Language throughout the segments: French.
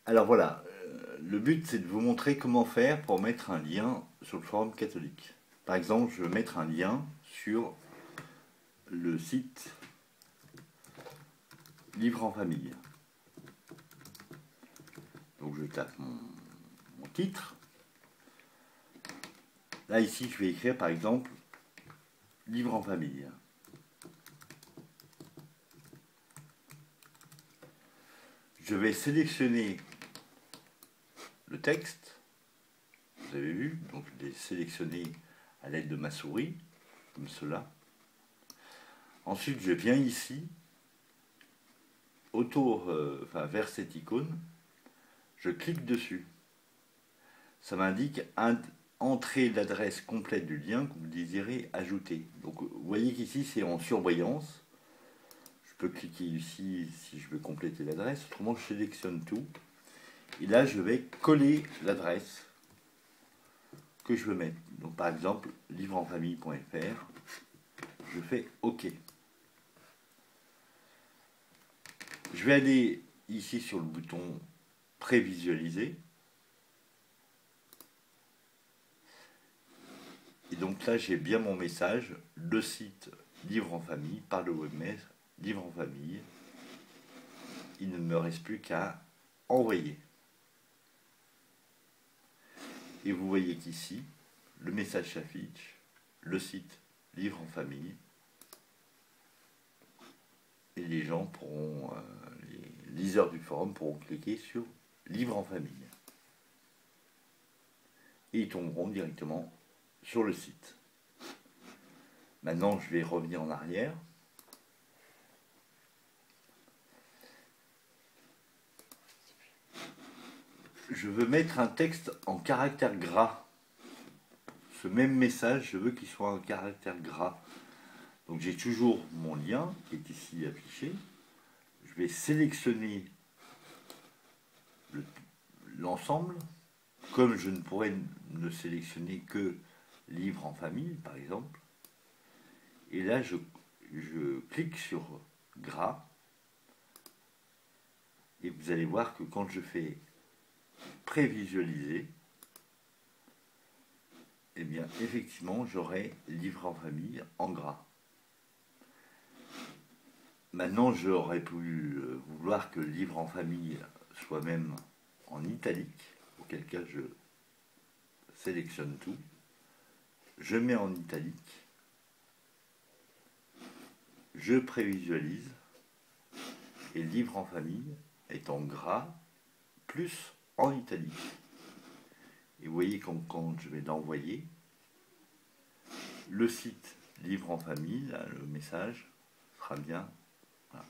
Alors voilà, le but c'est de vous montrer comment faire pour mettre un lien sur le forum catholique. Par exemple, je veux mettre un lien sur le site Livre en famille. Donc je tape mon titre. Là ici je vais écrire par exemple Livre en famille. Je vais sélectionner le texte. Vous avez vu, donc je l'ai sélectionné à l'aide de ma souris, comme cela. Ensuite, je viens ici, vers cette icône, je clique dessus. Ça m'indique entrer l'adresse complète du lien que vous désirez ajouter. Donc, vous voyez qu'ici, c'est en surbrillance. Je peux cliquer ici si je veux compléter l'adresse. Autrement, je sélectionne tout. Et là, je vais coller l'adresse que je veux mettre. Donc, par exemple, livreenfamille.fr. Je fais OK. Je vais aller ici sur le bouton prévisualiser. Et donc là, j'ai bien mon message. Le site Livre en famille, par le webmail, Livre en famille. Il ne me reste plus qu'à envoyer. Et vous voyez qu'ici, le message s'affiche, le site Livre en famille. Et les gens pourront, les liseurs du forum pourront cliquer sur Livre en famille. Et ils tomberont directement sur le site. Maintenant, je vais revenir en arrière. Je veux mettre un texte en caractère gras. Ce même message, je veux qu'il soit en caractère gras. Donc j'ai toujours mon lien qui est ici affiché. Je vais sélectionner l'ensemble. Comme je ne pourrais ne sélectionner que livre en famille, par exemple. Et là, je clique sur gras. Et vous allez voir que quand je fais prévisualiser, eh bien, effectivement, j'aurai livre en famille en gras. Maintenant, j'aurais pu vouloir que le livre en famille soit même en italique, auquel cas je sélectionne tout, je mets en italique, je prévisualise, et livre en famille est en gras plus en italique. Et vous voyez quand je vais l'envoyer, le site livre en famille, là, le message sera bien. Voilà.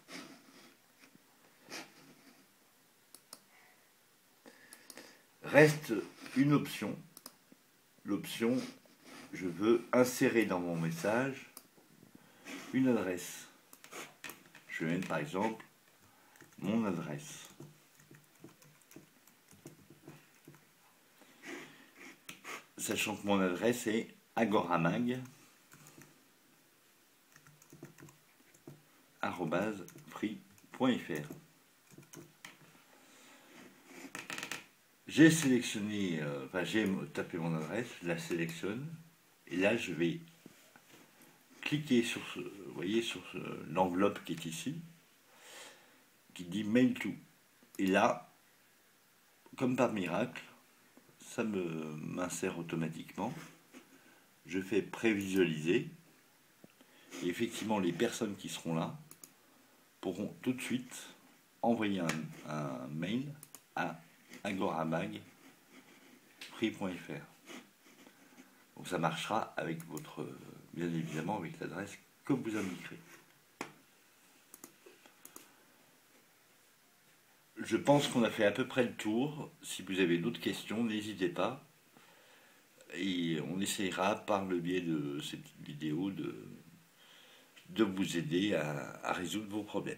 Reste une option. L'option, je veux insérer dans mon message une adresse. Je vais mettre par exemple mon adresse. Sachant que mon adresse est agoramag@free.fr. J'ai sélectionné, j'ai tapé mon adresse, je la sélectionne, et là je vais cliquer sur vous voyez, sur l'enveloppe qui est ici, qui dit Mail to. Et là, comme par miracle, ça m'insère automatiquement. Je fais prévisualiser. Et effectivement, les personnes qui seront là pourront tout de suite envoyer un mail à agoramag.free.fr. Donc ça marchera avec bien évidemment avec l'adresse que vous indiquerez. Je pense qu'on a fait à peu près le tour. Si vous avez d'autres questions, n'hésitez pas. Et on essaiera par le biais de cette vidéo de vous aider à résoudre vos problèmes.